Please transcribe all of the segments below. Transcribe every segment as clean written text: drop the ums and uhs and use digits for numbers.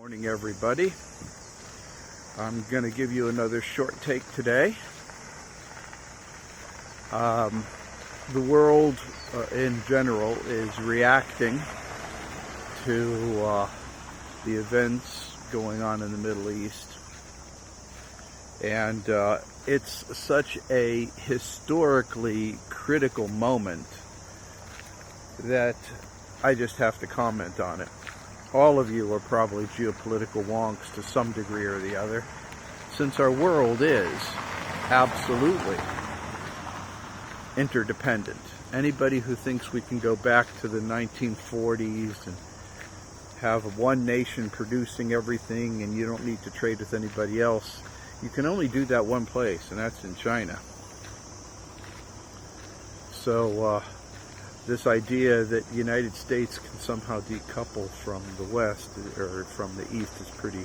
Morning, everybody. I'm going to give you another short take today. The world in general is reacting to the events going on in the Middle East, and it's such a historically critical moment that I just have to comment on it. All of you are probably geopolitical wonks to some degree or the other, since our world is absolutely interdependent. Anybody who thinks we can go back to the 1940s and have one nation producing everything and you don't need to trade with anybody else, you can only do that one place, and that's in China. So this idea that the United States can somehow decouple from the West or from the East is pretty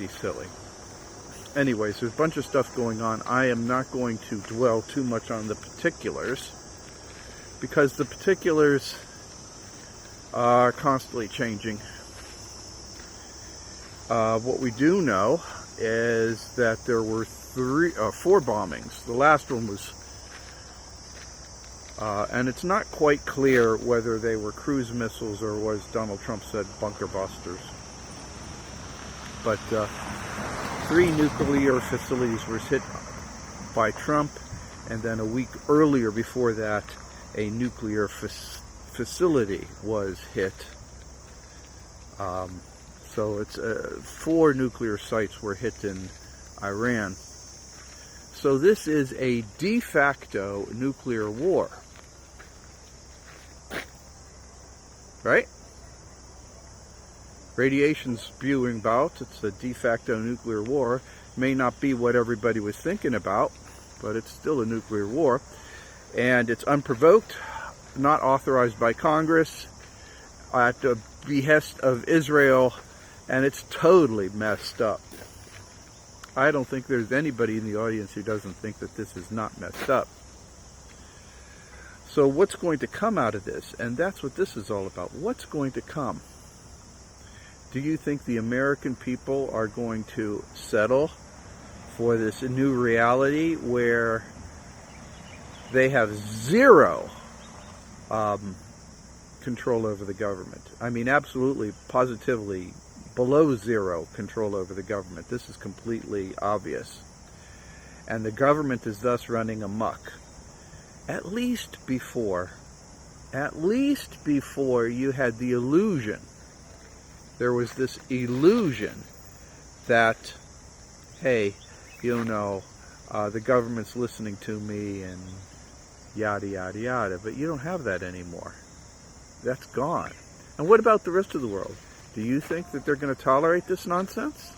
silly. Anyways, there's a bunch of stuff going on. I am not going to dwell too much on the particulars, because the particulars are constantly changing. What we do know is that there were four bombings. The last one was and it's not quite clear whether they were cruise missiles or, was Donald Trump said, bunker busters. But 3 nuclear facilities were hit by Trump, and then a week earlier before that, a nuclear facility was hit. So it's 4 nuclear sites were hit in Iran. So this is a de facto nuclear war. Right? Radiation spewing about, it's a de facto nuclear war. May not be what everybody was thinking about, but it's still a nuclear war. And it's unprovoked, not authorized by Congress, at the behest of Israel, and it's totally messed up. I don't think there's anybody in the audience who doesn't think that this is not messed up. So what's going to come out of this? And that's what this is all about. What's going to come? Do you think the American people are going to settle for this new reality where they have zero control over the government? I mean, absolutely, positively, below zero control over the government. This is completely obvious. And the government is thus running amok. At least before you had the illusion, there was this illusion that, hey, the government's listening to me and yada, yada, yada. But you don't have that anymore. That's gone. And what about the rest of the world? Do you think that they're going to tolerate this nonsense?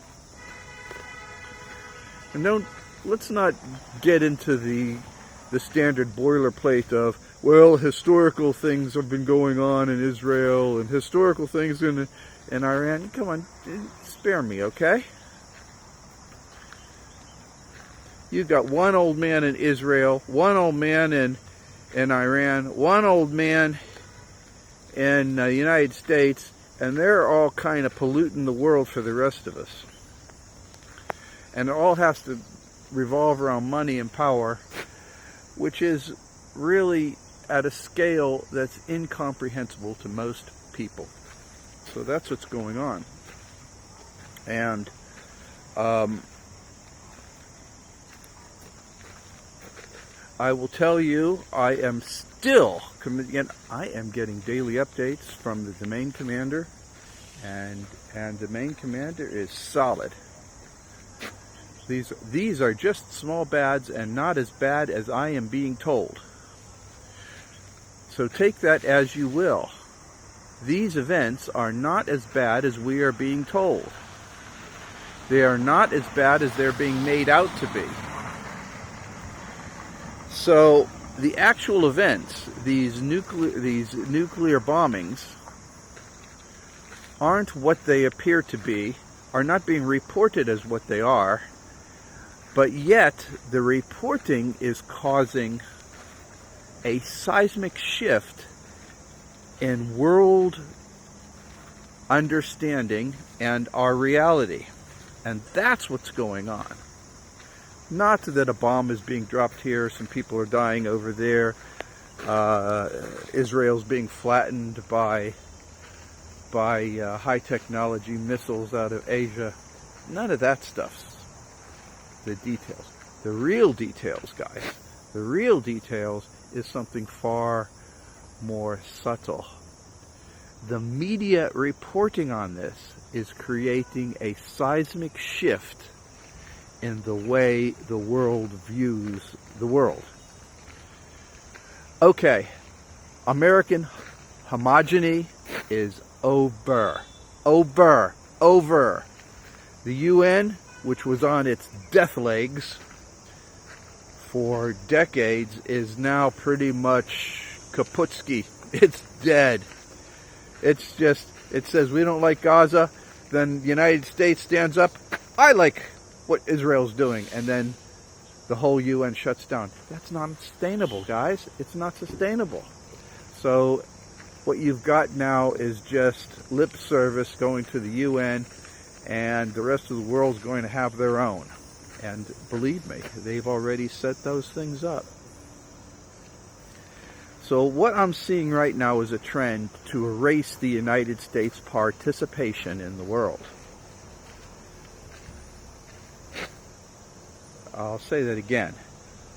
And let's not get into the standard boilerplate of, well, historical things have been going on in Israel and historical things in Iran. Come on, spare me, okay? You've got one old man in Israel, one old man in Iran, one old man in the United States, and they're all kind of polluting the world for the rest of us. And it all has to revolve around money and power, which is really at a scale that's incomprehensible to most people. So that's what's going on. And I will tell you, I am still committing. I am getting daily updates from the domain commander, and the main commander is solid. These are just small bads and not as bad as I am being told. So take that as you will. These events are not as bad as we are being told. They are not as bad as they're being made out to be. So the actual events, these nuclear bombings, aren't what they appear to be, are not being reported as what they are. But yet, the reporting is causing a seismic shift in world understanding and our reality. And that's what's going on. Not that a bomb is being dropped here, some people are dying over there, Israel's being flattened by high technology missiles out of Asia. None of that stuff's the details. The real details, guys, the real details is something far more subtle. The media reporting on this is creating a seismic shift in the way the world views the world. Okay, American homogeny is over. Over. The UN, which was on its death legs for decades, is now pretty much kaputski. It's dead. It's just, it says we don't like Gaza, then the United States stands up, I like what Israel's doing, and then the whole UN shuts down. That's not sustainable, guys. It's not sustainable. So what you've got now is just lip service going to the UN, and the rest of the world's going to have their own. And believe me, they've already set those things up. So what I'm seeing right now is a trend to erase the United States' participation in the world. I'll say that again.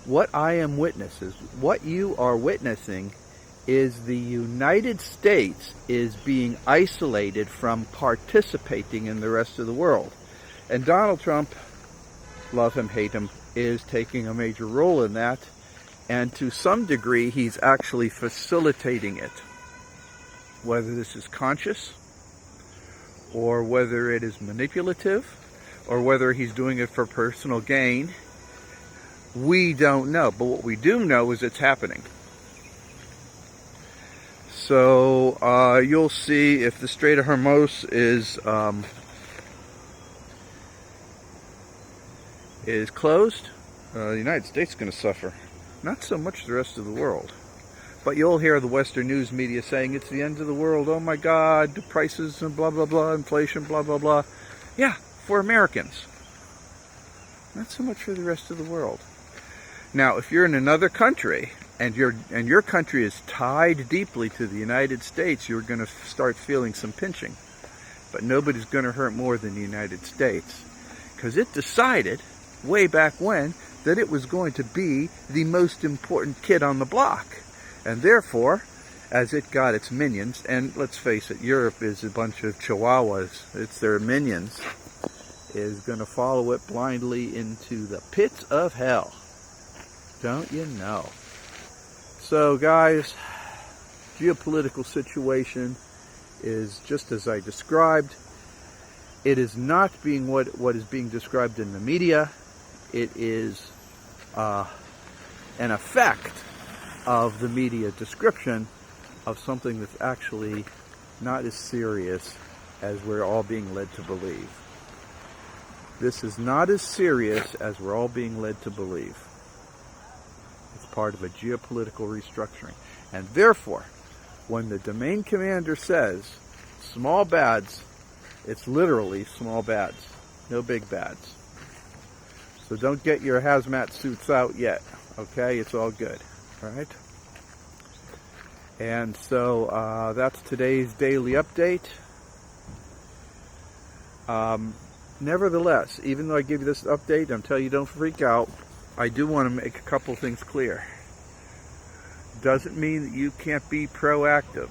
What I am witnessing, what you are witnessing, is the United States is being isolated from participating in the rest of the world. And Donald Trump, love him, hate him, is taking a major role in that. And to some degree, he's actually facilitating it. Whether this is conscious, or whether it is manipulative, or whether he's doing it for personal gain, we don't know. But what we do know is it's happening. So you'll see if the Strait of Hormuz is closed, the United States is going to suffer. Not so much the rest of the world. But you'll hear the Western news media saying it's the end of the world. Oh my God, the prices and blah, blah, blah, inflation, blah, blah, blah. Yeah, for Americans. Not so much for the rest of the world. Now, if you're in another country and your country is tied deeply to the United States, you're going to start feeling some pinching. But nobody's going to hurt more than the United States. Because it decided way back when that it was going to be the most important kid on the block. And therefore, as it got its minions, and let's face it, Europe is a bunch of chihuahuas, it's their minions, is going to follow it blindly into the pits of hell. Don't you know? So guys, geopolitical situation is just as I described. It is not being what is being described in the media. It is an effect of the media description of something that's actually not as serious as we're all being led to believe. This is not as serious as we're all being led to believe. It's part of a geopolitical restructuring. And therefore, when the domain commander says small bads, it's literally small bads, no big bads. So don't get your hazmat suits out yet, okay? It's all good, all right? And so that's today's daily update. Nevertheless, even though I give you this update, I'm telling you don't freak out, I do want to make a couple things clear. Doesn't mean that you can't be proactive.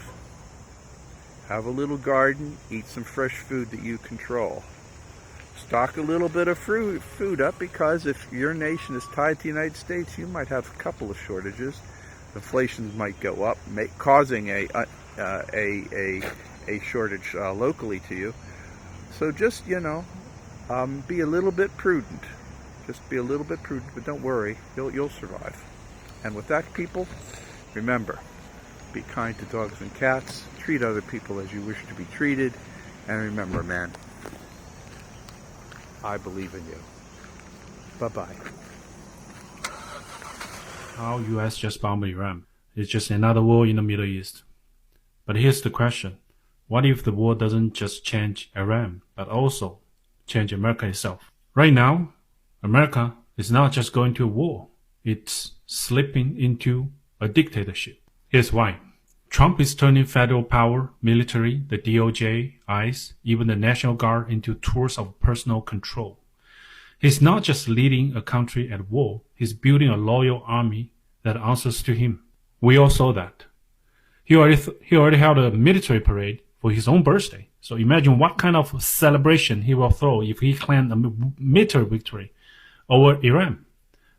Have a little garden, eat some fresh food that you control. Stock a little bit of food up, because if your nation is tied to the United States, you might have a couple of shortages. Inflation might go up, causing a shortage locally to you. So just, be a little bit prudent. Just be a little bit prudent, but don't worry, you'll survive. And with that, people, remember, be kind to dogs and cats, treat other people as you wish to be treated, and remember, man, I believe in you. Bye-bye. How US just bombed Iran. It's just another war in the Middle East. But here's the question. What if the war doesn't just change Iran, but also change America itself? Right now, America is not just going to a war. It's slipping into a dictatorship. Here's why. Trump is turning federal power, military, the DOJ, ICE, even the National Guard into tools of personal control. He's not just leading a country at war, he's building a loyal army that answers to him. We all saw that. He already held a military parade for his own birthday. So imagine what kind of celebration he will throw if he claimed a military victory over Iran.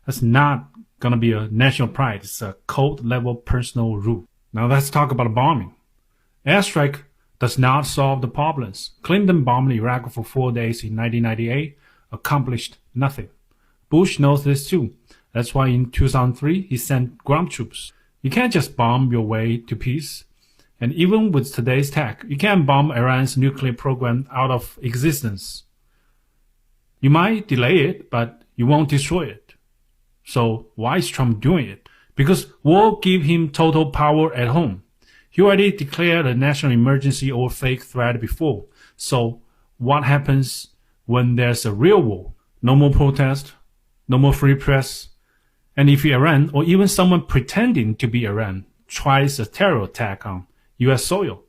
That's not going to be a national pride. It's a code-level personal rule. Now let's talk about bombing. Airstrike does not solve the problems. Clinton bombed Iraq for 4 days in 1998, accomplished nothing. Bush knows this too. That's why in 2003 he sent ground troops. You can't just bomb your way to peace. And even with today's tech, you can't bomb Iran's nuclear program out of existence. You might delay it, but you won't destroy it. So why is Trump doing it? Because war give him total power at home. He already declared a national emergency or fake threat before. So what happens when there's a real war? No more protest, no more free press. And if Iran, or even someone pretending to be Iran, tries a terror attack on U.S. soil,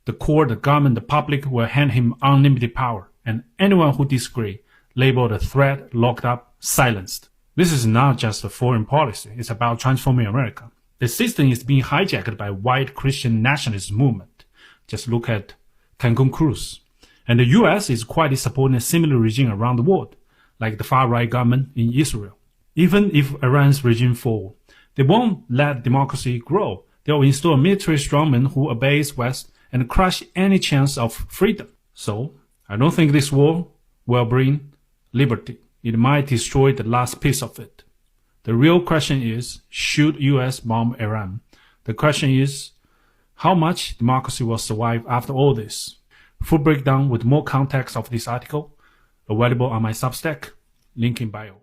the court, the government, the public will hand him unlimited power, and anyone who disagrees, labeled a threat, locked up, silenced. This is not just a foreign policy, it's about transforming America. The system is being hijacked by white Christian nationalist movement. Just look at Cancun Cruz. And the U.S. is quietly supporting a similar regime around the world, like the far-right government in Israel. Even if Iran's regime falls, they won't let democracy grow. They'll install a military strongman who obeys West and crush any chance of freedom. So, I don't think this war will bring liberty. It might destroy the last piece of it. The real question is, should U.S. bomb Iran? The question is, how much democracy will survive after all this? Full breakdown with more context of this article, available on my Substack, link in bio.